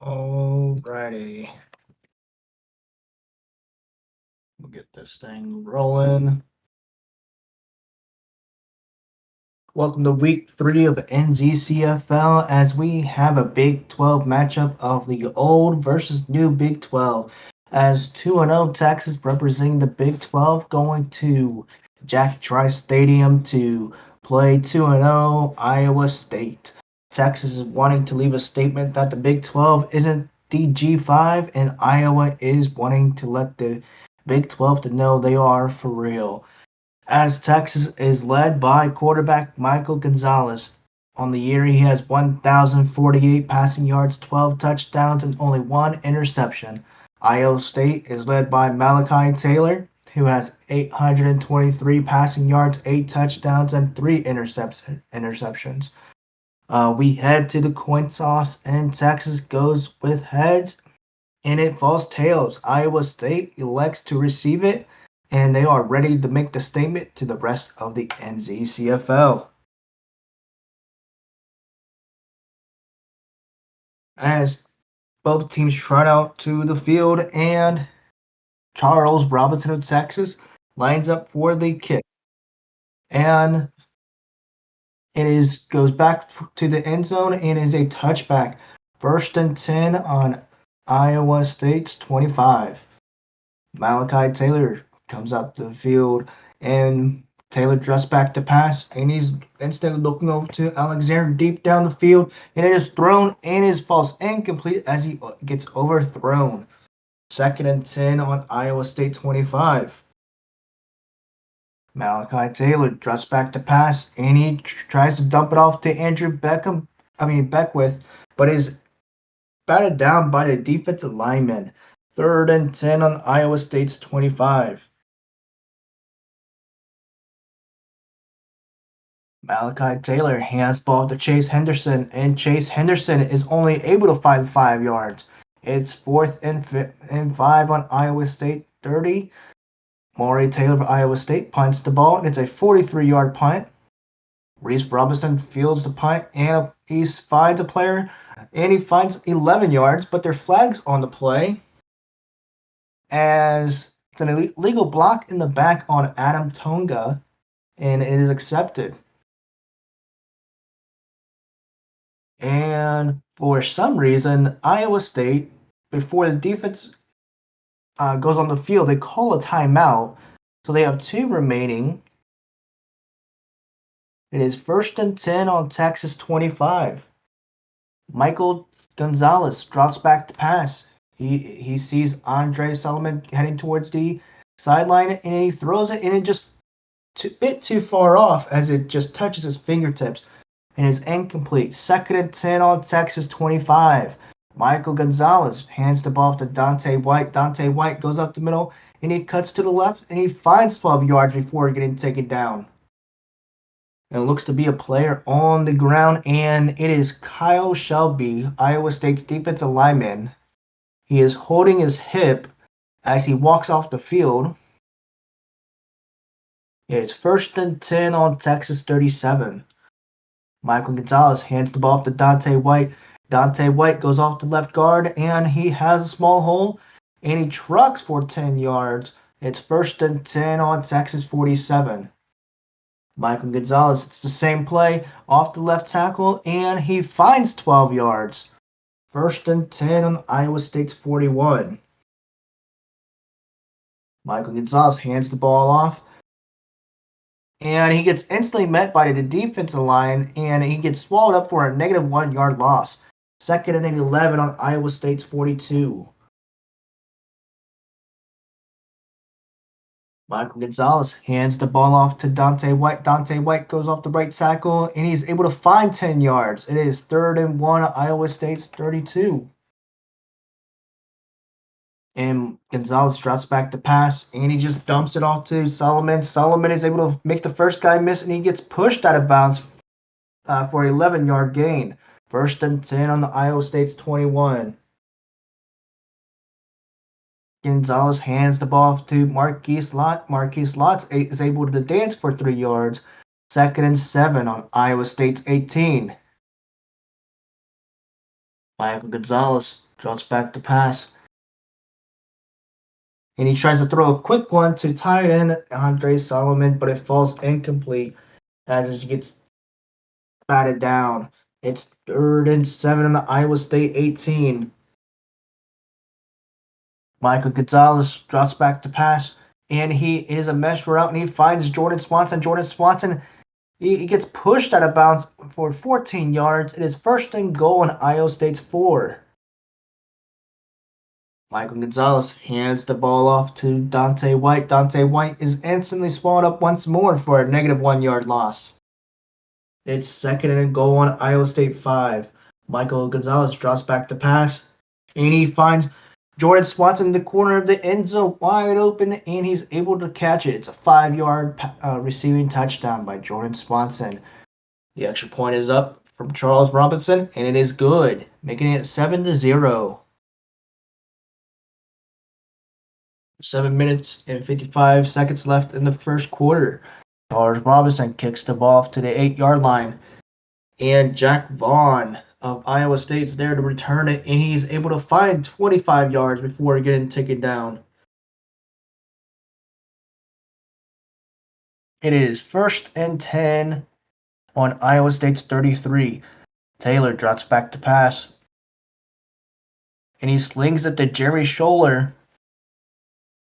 Alrighty. We'll get this thing rolling. Welcome to week 3 of NZCFL as we have a Big 12 matchup of the old versus new Big 12. As 2-0 Texas representing the Big 12 going to Jack Trice Stadium to play 2-0 Iowa State. Texas is wanting to leave a statement that the Big 12 isn't the G5, and Iowa is wanting to let the Big 12 to know they are for real. As Texas is led by quarterback Michael Gonzalez. On the year, he has 1,048 passing yards, 12 touchdowns, and only 1 interception. Iowa State is led by Malachi Taylor, who has 823 passing yards, 8 touchdowns, and 3 interceptions. We head to the coin toss, and Texas goes with heads, and it falls tails. Iowa State elects to receive it, and they are ready to make the statement to the rest of the NZCFL. As both teams trot out to the field, and Charles Robinson of Texas lines up for the kick, and goes back to the end zone and is a touchback. 1st and 10 on Iowa State's 25. Malachi Taylor comes up the field, and Taylor drops back to pass, and he's instantly looking over to Alexander deep down the field, and it is thrown and is falls incomplete as he gets overthrown. 2nd and 10 on Iowa State 25. Malachi Taylor drops back to pass, and he tries to dump it off to Andrew Beckwith, but is batted down by the defensive lineman. 3rd and 10 on Iowa State's 25. Malachi Taylor hands ball to Chase Henderson, and Chase Henderson is only able to find 5 yards. It's 4th and 5 on Iowa State 30. Maury Taylor of Iowa State punts the ball, and it's a 43-yard punt. Reese Robinson fields the punt, and he finds a player, and he finds 11 yards, but there are flags on the play as it's an illegal block in the back on Adam Tonga, and it is accepted. And for some reason, Iowa State, before the defense goes on the field, they call a timeout. So they have 2 remaining. It is 1st and 10 on Texas 25. Michael Gonzalez drops back to pass. He sees Andre Solomon heading towards the sideline, and he throws it, and it just a bit too far off as it just touches his fingertips and is incomplete. 2nd and 10 on Texas 25. Michael Gonzalez hands the ball to Dante White. Dante White goes up the middle, and he cuts to the left, and he finds 12 yards before getting taken down. And it looks to be a player on the ground, and it is Kyle Shelby, Iowa State's defensive lineman. He is holding his hip as he walks off the field. It's 1st and 10 on Texas 37. Michael Gonzalez hands the ball off to Dante White. Dante White goes off the left guard, and he has a small hole, and he trucks for 10 yards. It's 1st and 10 on Texas 47. Michael Gonzalez, it's the same play, off the left tackle, and he finds 12 yards. 1st and 10 on Iowa State's 41. Michael Gonzalez hands the ball off, and he gets instantly met by the defensive line, and he gets swallowed up for a negative 1-yard loss. 2nd and 11 on Iowa State's 42. Michael Gonzalez hands the ball off to Dante White. Dante White goes off the right tackle, and he's able to find 10 yards. It is 3rd and 1 on Iowa State's 32. And Gonzalez drops back to pass, and he just dumps it off to Solomon. Solomon is able to make the first guy miss, and he gets pushed out of bounds for an 11-yard gain. 1st and 10 on the Iowa State's 21. Gonzalez hands the ball off to Marquise Lott. Marquise Lott is able to dance for 3 yards. 2nd and 7 on Iowa State's 18. Michael Gonzalez Drops back to pass. And he tries to throw a quick one to tight end Andre Solomon, but it falls incomplete as he gets batted down. It's 3rd and 7 on the Iowa State 18. Michael Gonzalez drops back to pass, and he is a mesh route, and he finds Jordan Swanson. Jordan Swanson, he gets pushed out of bounds for 14 yards. It is 1st and goal on Iowa State's 4. Michael Gonzalez hands the ball off to Dante White. Dante White is instantly swallowed up once more for a negative 1-yard loss. It's 2nd and goal on Iowa State 5. Michael Gonzalez drops back to pass, and he finds Jordan Swanson in the corner of the end zone wide open, and he's able to catch it. It's a 5-yard receiving touchdown by Jordan Swanson. The extra point is up from Charles Robinson, and it is good, making it 7-0. 7 minutes and 55 seconds left in the first quarter. Charles Robinson kicks the ball to the 8-yard line. And Jack Vaughn of Iowa State's there to return it, and he's able to find 25 yards before getting taken down. It is 1st and 10 on Iowa State's 33. Taylor drops back to pass, and he slings it to Jerry Scholler.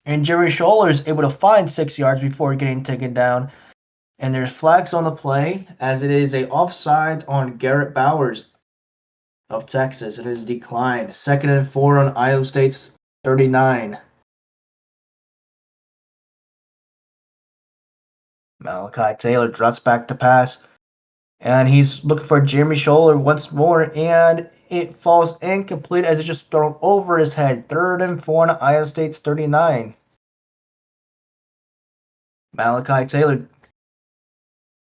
And Jerry Scholler is able to find 6 yards before getting taken down. And there's flags on the play, as it is a offside on Garrett Bowers of Texas. It is declined. 2nd and 4 on Iowa State's 39. Malachi Taylor drops back to pass, and he's looking for Jeremy Scholler once more, and it falls incomplete as it's just thrown over his head. 3rd and 4 on Iowa State's 39. Malachi Taylor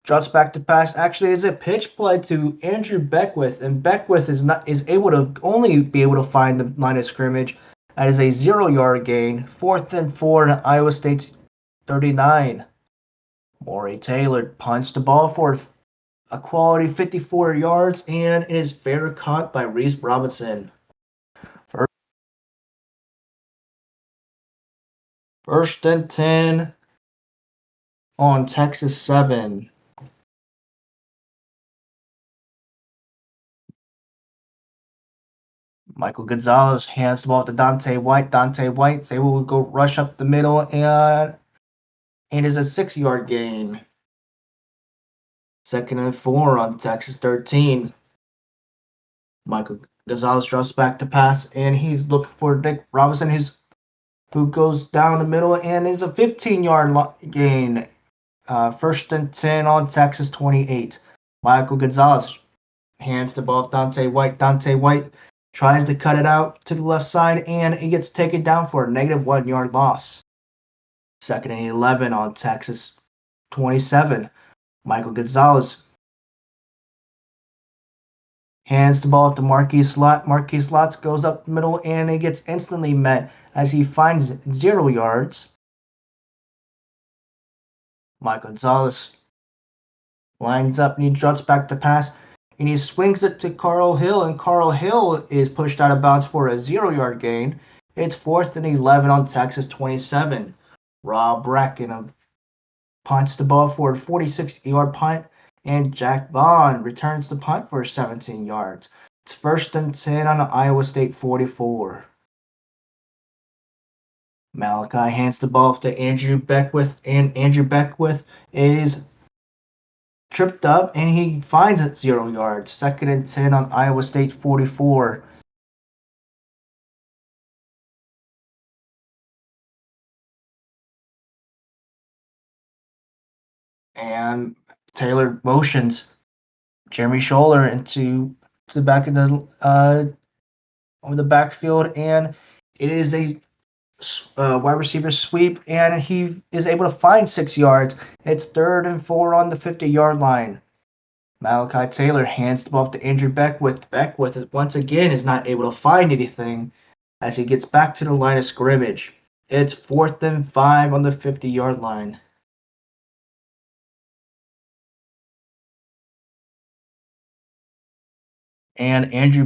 drops back to pass. Actually, it's a pitch play to Andrew Beckwith, and Beckwith is able to only be able to find the line of scrimmage. That is a 0-yard gain. 4th and 4 on Iowa State's 39. Maury Taylor punts the ball for a quality 54 yards, and it is fair caught by Reese Robinson. 1st and 10 on Texas 7. Michael Gonzalez hands the ball to Dante White. Dante White's able to go rush up the middle, and it is a 6-yard gain. 2nd and 4 on Texas 13. Michael Gonzalez drops back to pass, and he's looking for Nick Robinson, who goes down the middle, and is a 15-yard gain. 1st and 10 on Texas 28. Michael Gonzalez hands the ball to Dante White. Dante White tries to cut it out to the left side, and he gets taken down for a negative 1-yard loss. 2nd and 11 on Texas 27. Michael Gonzalez hands the ball to Marquise Slot. Marquise Slot goes up the middle, and he gets instantly met as he finds 0 yards. Michael Gonzalez lines up, and he drops back to pass, and he swings it to Carl Hill, and Carl Hill is pushed out of bounds for a 0-yard gain. It's 4th and 11 on Texas 27. Rob Bracken punts the ball for a 46-yard punt, and Jack Vaughn returns the punt for 17 yards. It's 1st and 10 on the Iowa State 44. Malachi hands the ball to Andrew Beckwith, and Andrew Beckwith is tripped up, and he finds it 0 yards. 2nd and 10 on Iowa State 44. And Taylor motions Jeremy Scholler into the back of the backfield, and it is a wide receiver sweep, and he is able to find 6 yards. It's 3rd and 4 on the 50-yard line. Malachi Taylor hands the ball to Andrew Beckwith. Beckwith once again is not able to find anything as he gets back to the line of scrimmage. It's 4th and 5 on the 50-yard line. And Andrew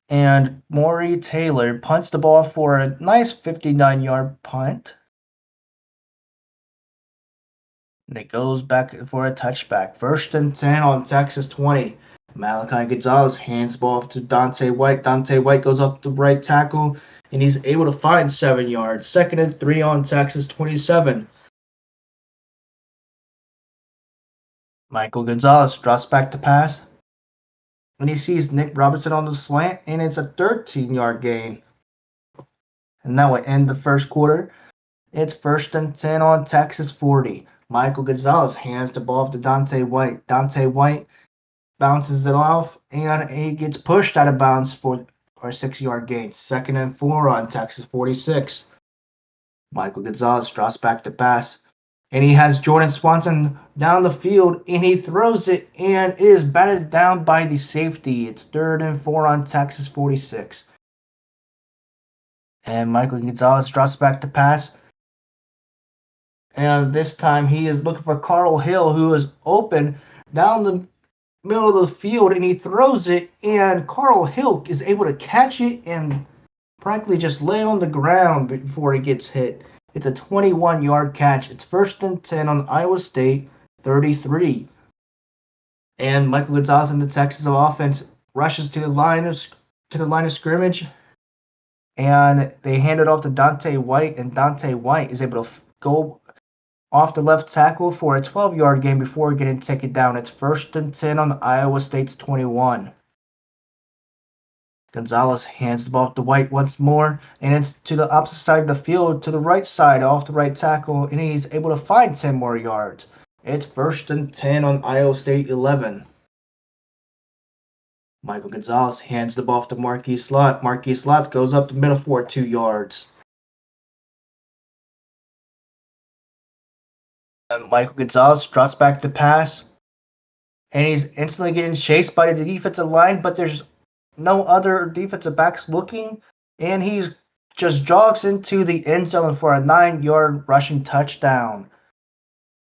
And Maury Taylor punts the ball for a nice 59-yard punt. And it goes back for a touchback. 1st and 10 on Texas 20. Malachi Gonzalez hands the ball to Dante White. Dante White goes up the right tackle, and he's able to find 7 yards. 2nd and 3 on Texas 27. Michael Gonzalez drops back to pass, and he sees Nick Robinson on the slant, and it's a 13-yard gain. And that will end the first quarter. It's 1st and 10 on Texas 40. Michael Gonzalez hands the ball to Dante White. Dante White bounces it off, and he gets pushed out of bounds for a 6-yard gain. 2nd and 4 on Texas 46. Michael Gonzalez drops back to pass, and he has Jordan Swanson down the field, and he throws it, and it is batted down by the safety. It's 3rd and 4 on Texas 46. And Michael Gonzalez drops back to pass, and this time he is looking for Carl Hill, who is open down the middle of the field, and he throws it, and Carl Hill is able to catch it and practically just lay on the ground before he gets hit. It's a 21-yard catch. It's 1st and 10 on Iowa State 33. And Michael Gonzalez and the Texas offense rushes to the line of scrimmage, and they hand it off to Dante White, and Dante White is able to go off the left tackle for a 12-yard gain before getting taken down. It's 1st and 10 on Iowa State's 21. Gonzalez hands the ball to White once more, and it's to the opposite side of the field, to the right side, off the right tackle, and he's able to find 10 more yards. It's 1st and 10 on Iowa State 11. Michael Gonzalez hands the ball to Marquise Slot. Marquise Slot goes up the middle for 2 yards. Michael Gonzalez drops back to pass, and he's instantly getting chased by the defensive line, but there's no other defensive backs looking, and he just jogs into the end zone for a 9-yard rushing touchdown.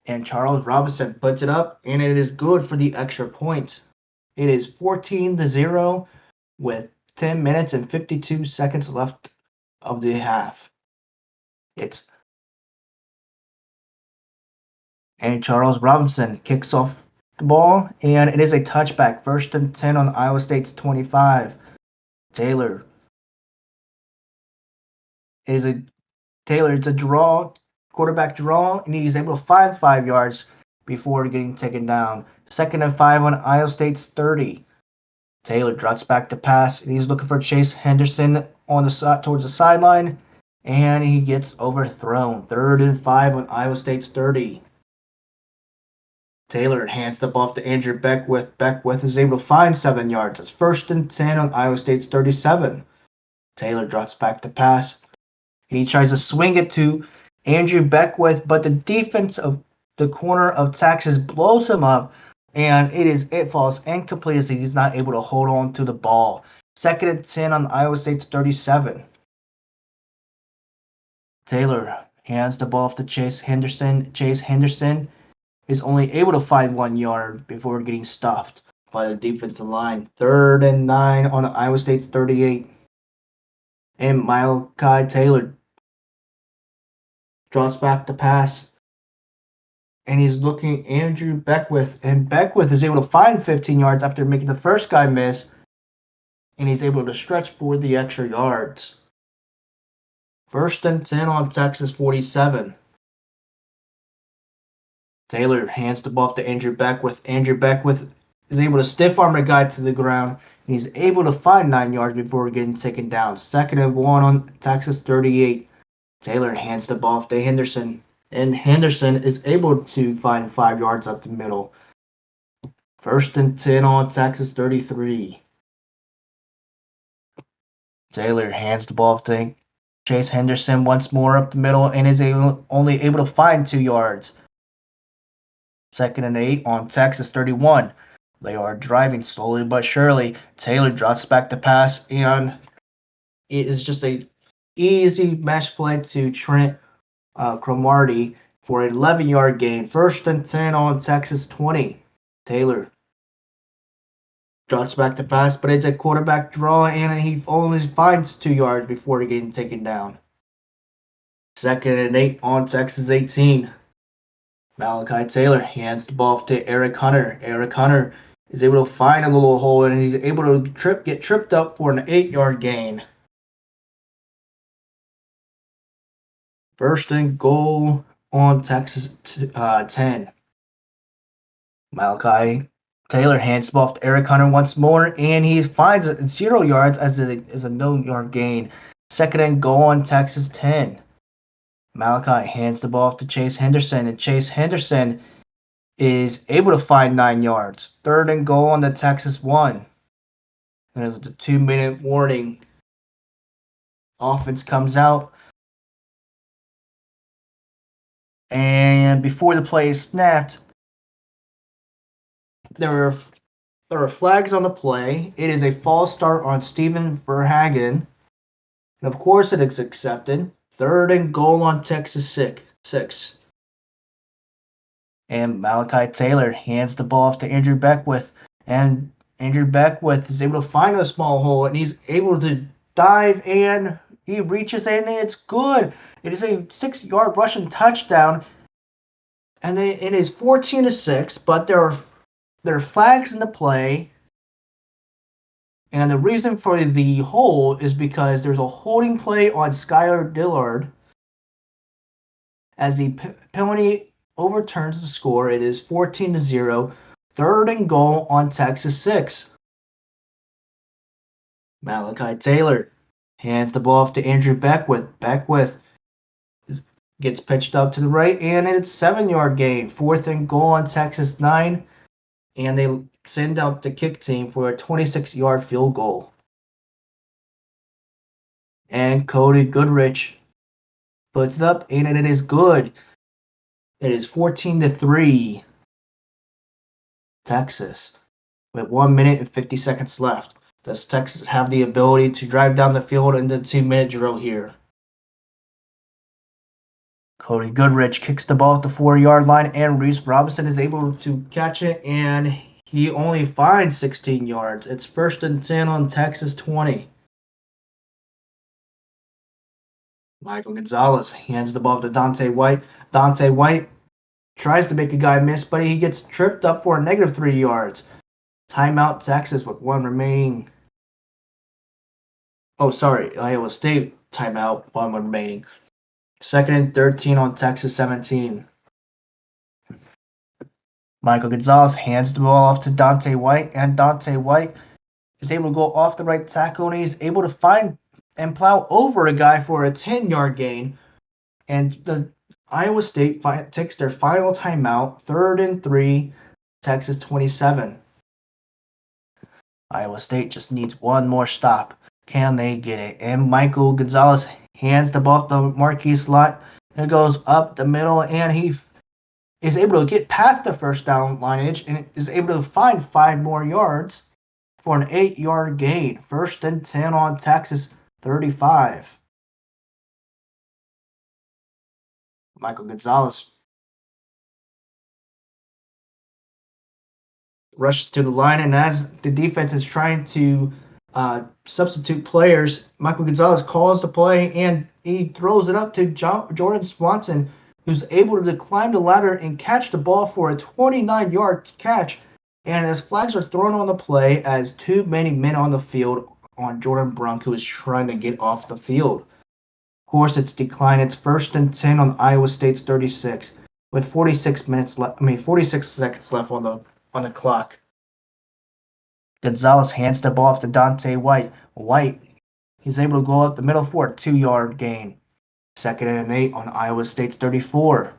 And Charles Robinson puts it up, and it is good for the extra point. It is 14-0 with 10 minutes and 52 seconds left of the half. And Charles Robinson kicks off the ball, and it is a touchback. 1st and 10 on Iowa State's 25. Taylor, it's a draw, quarterback draw, and he's able to find 5 yards before getting taken down. 2nd and 5 on Iowa State's 30. Taylor drops back to pass, and he's looking for Chase Henderson on the side towards the sideline, and he gets overthrown. 3rd and 5 on Iowa State's 30. Taylor hands the ball to Andrew Beckwith. Beckwith is able to find 7 yards. It's 1st and 10 on Iowa State's 37. Taylor drops back to pass, and he tries to swing it to Andrew Beckwith, but the defense of the corner of Texas blows him up, and it falls incomplete as he's not able to hold on to the ball. 2nd and 10 on Iowa State's 37. Taylor hands the ball off to Chase Henderson. Chase Henderson is only able to find 1 yard before getting stuffed by the defensive line. 3rd and 9 on Iowa State's 38. And Malachi Taylor drops back to pass, and he's looking Andrew Beckwith, and Beckwith is able to find 15 yards after making the first guy miss, and he's able to stretch for the extra yards. 1st and 10 on Texas 47. Taylor hands the ball to Andrew Beckwith. Andrew Beckwith is able to stiff arm a guy to the ground, and he's able to find 9 yards before getting taken down. 2nd and 1 on Texas 38. Taylor hands the ball to Henderson, and Henderson is able to find 5 yards up the middle. 1st and 10 on Texas 33. Taylor hands the ball to Chase Henderson once more up the middle, and is only able to find 2 yards. 2nd and 8 on Texas 31. They are driving slowly but surely. Taylor drops back to pass, and it is just a easy mesh play to Trent Cromartie for an 11-yard gain. 1st and 10 on Texas 20. Taylor Drops back to pass, but it's a quarterback draw, and he only finds 2 yards before getting taken down. 2nd and 8 on Texas 18. Malachi Taylor hands the ball to Eric Hunter. Eric Hunter is able to find a little hole, and he's able to get tripped up for an 8-yard gain. 1st and goal on Texas 10. Malachi Taylor hands the ball to Eric Hunter once more, and he finds 0 yards as a no-yard gain. 2nd and goal on Texas 10. Malachi hands the ball to Chase Henderson, and Chase Henderson is able to find 9 yards. 3rd and goal on the Texas 1. And as the 2-minute warning, offense comes out, and before the play is snapped, there are flags on the play. It is a false start on Steven Verhagen, and of course it is accepted. 3rd and goal on Texas 6. And Malachi Taylor hands the ball off to Andrew Beckwith, and Andrew Beckwith is able to find a small hole, and he's able to dive, and he reaches in, and it's good. It is a 6-yard rushing touchdown, and it is 14-6, but there are flags in the play, and the reason for the hole is because there's a holding play on Skylar Dillard. As the penalty overturns the score, it is 14-0. 3rd and goal on Texas 6. Malachi Taylor hands the ball off to Andrew Beckwith. Beckwith gets pitched up to the right, and it's 7-yard gain. 4th and goal on Texas 9, and they send out the kick team for a 26-yard field goal. And Cody Goodrich puts it up, and it is good. It is 14-3. Texas, with 1 minute and 50 seconds left. Does Texas have the ability to drive down the field in the 2-minute drill here? Cody Goodrich kicks the ball at the 4-yard line, and Reese Robinson is able to catch it, and he only finds 16 yards. It's 1st and 10 on Texas 20. Michael Gonzalez hands the ball to Dante White. Dante White tries to make a guy miss, but he gets tripped up for a -3 yards. Timeout Texas with 1 remaining. Oh, sorry, Iowa State timeout, 1 remaining. 2nd and 13 on Texas 17. Michael Gonzalez hands the ball off to Dante White, and Dante White is able to go off the right tackle, and he's able to find and plow over a guy for a 10-yard gain. And the Iowa State takes their final timeout, 3rd and 3, Texas 27. Iowa State just needs one more stop. Can they get it? And Michael Gonzalez hands the ball to Marquise Lott. It goes up the middle, and he is able to get past the first down lineage and is able to find 5 more yards for an 8-yard gain. 1st and 10 on Texas 35. Michael Gonzalez rushes to the line, and as the defense is trying to substitute players, Michael Gonzalez calls the play, and he throws it up to Jordan Swanson, who's able to climb the ladder and catch the ball for a 29-yard catch. And as flags are thrown on the play, as too many men on the field on Jordan Brunk, who is trying to get off the field. Of course, it's declined. It's 1st and 10 on Iowa State's 36, with 46 seconds left on the clock. Gonzalez hands the ball off to Dante White. White, he's able to go up the middle for a 2-yard gain. 2nd and 8 on Iowa State's 34.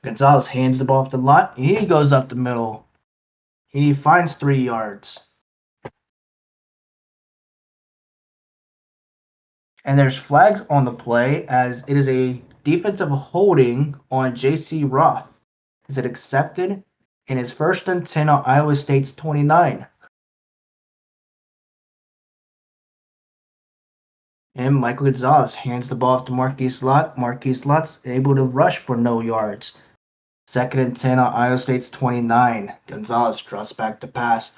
Gonzalez hands the ball off to Lott. He goes up the middle. He finds 3 yards. And there's flags on the play, as it is a defensive holding on J.C. Roth. Is it accepted? And it's 1st and 10 on Iowa State's 29. And Michael Gonzalez hands the ball off to Marquise Lott. Marquise Lott's able to rush for no yards. Second and 10 on Iowa State's 29. Gonzalez drops back to pass.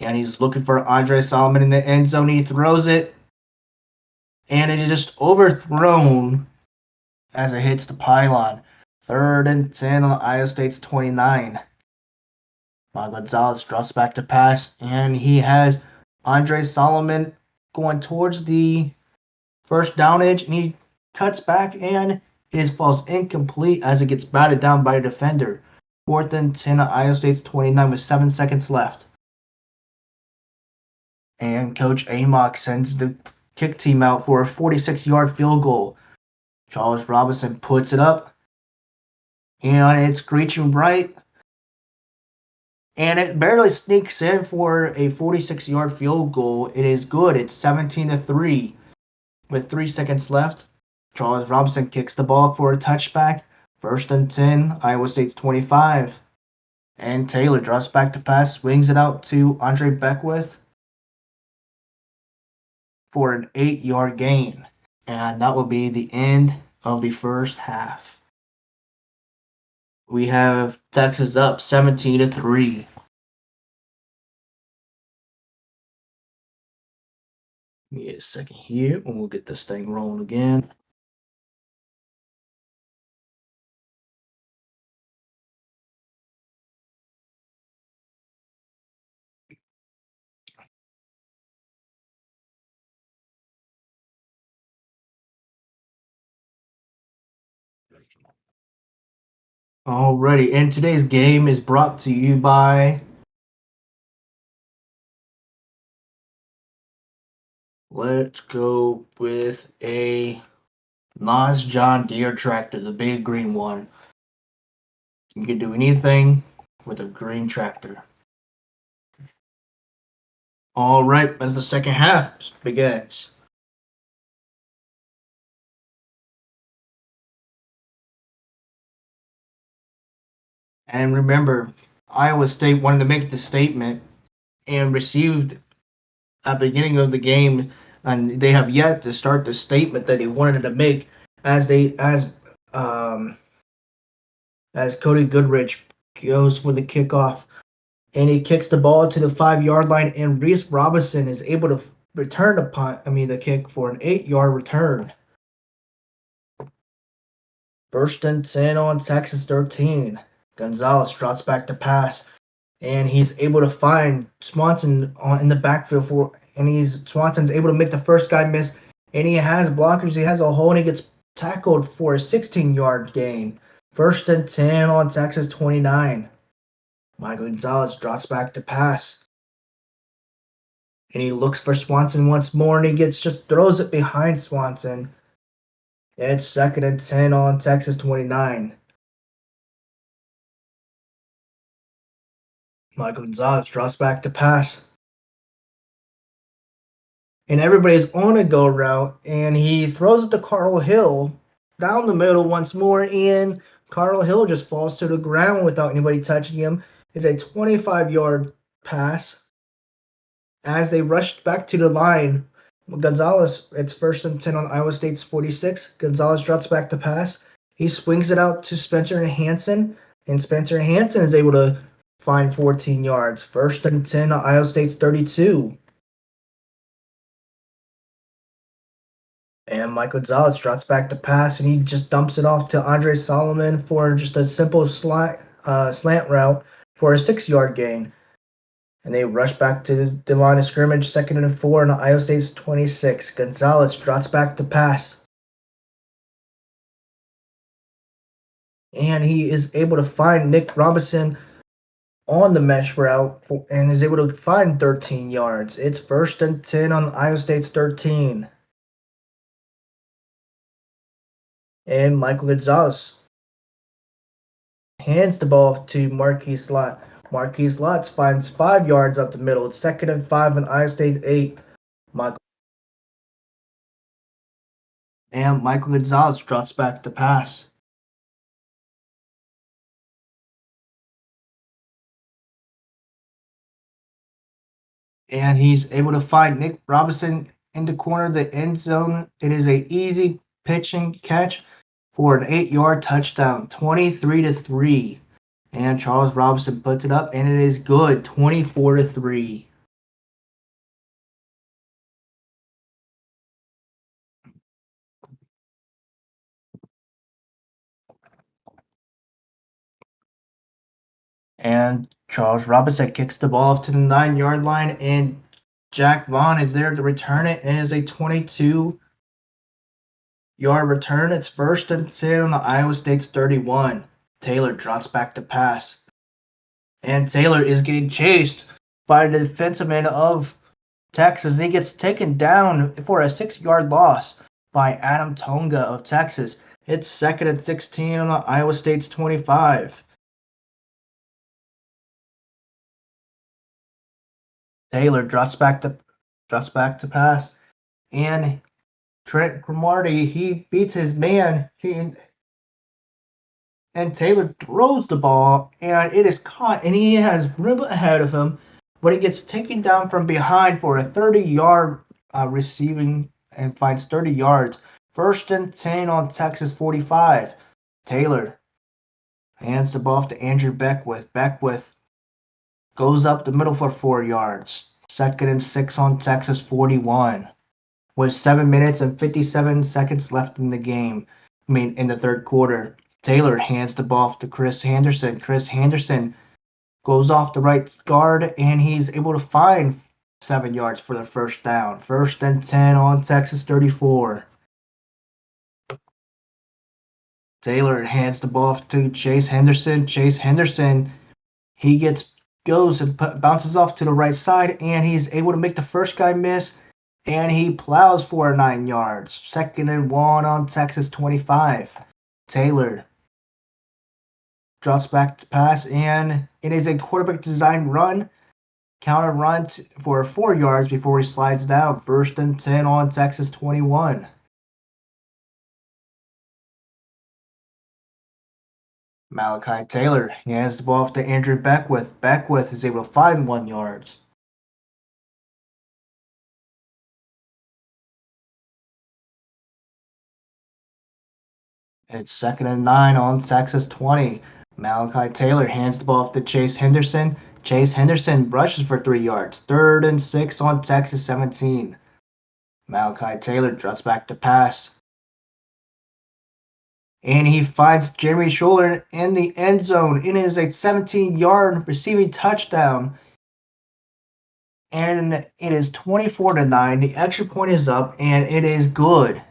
And he's looking for Andre Solomon in the end zone. He throws it. And it is just overthrown as it hits the pylon. Third and 10 on Iowa State's 29. Gonzalez drops back to pass. And he has Andre Solomon going towards the first down edge. And he cuts back and it falls incomplete as it gets batted down by a defender. Fourth and 10 on Iowa State's 29 with 7 seconds left. And Coach Amok sends the kick team out for a 46-yard field goal. Charles Robinson puts it up. And it's screeching right. And it barely sneaks in for a 46-yard field goal. It is good. It's 17-3 with 3 seconds left. Charles Robinson kicks the ball for a touchback. First and 10, Iowa State's 25. And Taylor drops back to pass, swings it out to Andre Beckwith for an 8-yard gain. And that will be the end of the first half. We have Texas up 17-3. Give me a second here and we'll get this thing rolling again. Alrighty, and today's game is brought to you by let's go with a Nas John Deere tractor, the big green one. You can do anything with a green tractor. Alright, as the second half begins. And remember, Iowa State wanted to make the statement and received at the beginning of the game, and they have yet to start the statement that they wanted to make as Cody Goodrich goes for the kickoff, and he kicks the ball to the 5-yard line, and Reese Robinson is able to return the kick for an 8-yard return. First and 10 on Texas 13. Gonzalez drops back to pass, and he's able to find Swanson in the backfield Swanson's able to make the first guy miss, and he has blockers. He has a hole, and he gets tackled for a 16-yard gain. First and 10 on Texas 29. Michael Gonzalez drops back to pass, and he looks for Swanson once more, and he just throws it behind Swanson. It's second and 10 on Texas 29. Michael Gonzalez drops back to pass. And everybody's on a go route, and he throws it to Carl Hill down the middle once more, and Carl Hill just falls to the ground without anybody touching him. It's a 25-yard pass. As they rushed back to the line, Gonzalez, it's first and 10 on Iowa State's 46. Gonzalez drops back to pass. He swings it out to Spencer Hansen, and Spencer Hansen is able to find 14 yards. First and 10 on Iowa State's 32. And Michael Gonzalez drops back to pass, and he just dumps it off to Andre Solomon for just a simple slant route for a 6-yard gain. And they rush back to the line of scrimmage, second and 4 on Iowa State's 26. Gonzalez drops back to pass. And he is able to find Nick Robinson on the mesh route and is able to find 13 yards. It's first and 10 on Iowa State's 13. And Michael Gonzalez hands the ball to Marquise Lott. Marquise Lott finds 5 yards up the middle. It's second and 5 on Iowa State's 8. And Michael Gonzalez drops back to pass. And he's able to find Nick Robinson in the corner of the end zone. It is an easy pitch and catch for an 8-yard touchdown, 23-3. And Charles Robinson puts it up, and it is good, 24-3. And Charles Robinson kicks the ball off to the 9-yard line, and Jack Vaughn is there to return it. It is a 22-yard return. It's 1st and 10 on the Iowa State's 31. Taylor drops back to pass. And Taylor is getting chased by the defensive end of Texas. He gets taken down for a 6-yard loss by Adam Tonga of Texas. It's 2nd and 16 on the Iowa State's 25. Taylor drops back to pass, and Trent Cromartie, he beats his man. And Taylor throws the ball, and it is caught, and he has room ahead of him, but he gets taken down from behind for a 30-yard receiving and finds 30 yards. 1st and 10 on Texas 45. Taylor hands the ball to Andrew Beckwith. Beckwith goes up the middle for 4 yards. 2nd and 6 on Texas 41. With 7 minutes and 57 seconds left in the game. In the third quarter. Taylor hands the ball to Chris Henderson. Chris Henderson goes off the right guard, and he's able to find 7 yards for the first down. 1st and 10 on Texas 34. Taylor hands the ball to Chase Henderson. Chase Henderson, he goes and bounces off to the right side, and he's able to make the first guy miss, and he plows for 9 yards. 2nd and 1 on Texas 25. Taylor drops back to pass, and it is a quarterback design run, counter run for 4 yards before he slides down. 1st and 10 on Texas 21. Malachi Taylor, he hands the ball off to Andrew Beckwith. Beckwith is able to find 1 yard. It's 2nd and 9 on Texas 20. Malachi Taylor hands the ball off to Chase Henderson. Chase Henderson rushes for 3 yards. 3rd and 6 on Texas 17. Malachi Taylor drops back to pass. And he finds Jeremy Schuler in the end zone. It is a 17-yard receiving touchdown. And it is 24-9. The extra point is up, and it is good.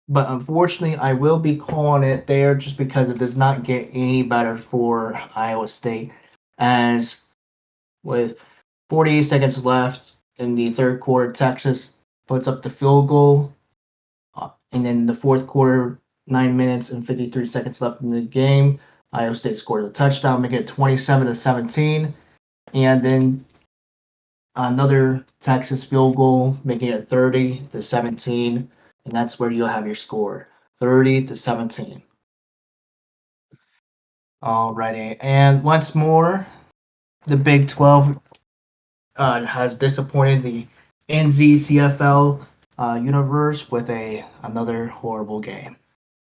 But unfortunately, I will be calling it there just because it does not get any better for Iowa State. As with 48 seconds left in the third quarter, Texas puts up the field goal. And then the fourth quarter, 9 minutes and 53 seconds left in the game, Iowa State scored a touchdown, making it 27-17. And then another Texas field goal, making it 30-17. And that's where you'll have your score, 30-17. Alrighty, and once more, the Big 12 has disappointed the NZCFL universe with another horrible game.